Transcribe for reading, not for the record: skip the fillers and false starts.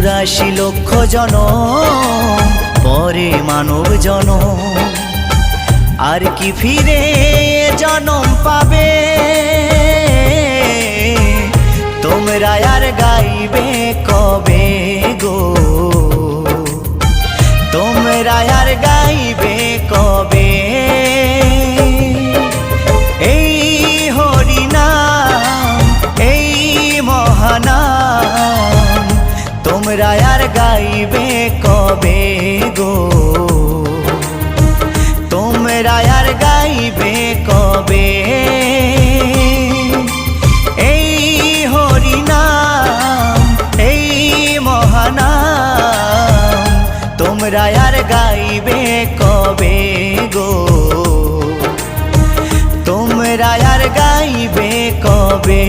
84 লক্ষ জনম পরে মানব জনম, আর কি ফিরে জনম পাবে? তোমরা আর গাইবে কবে গো? তোমরা আর গাইবে কবে? এই হরিনাম, এই মহানাম তোমরা আর গাইবে কবে গো? তোমরা আর গাইবে কবে? এই হরিনাম, এই মহানাম তোমরা আর গাইবে কবে গো? তোমরা আর গাইবে কবে?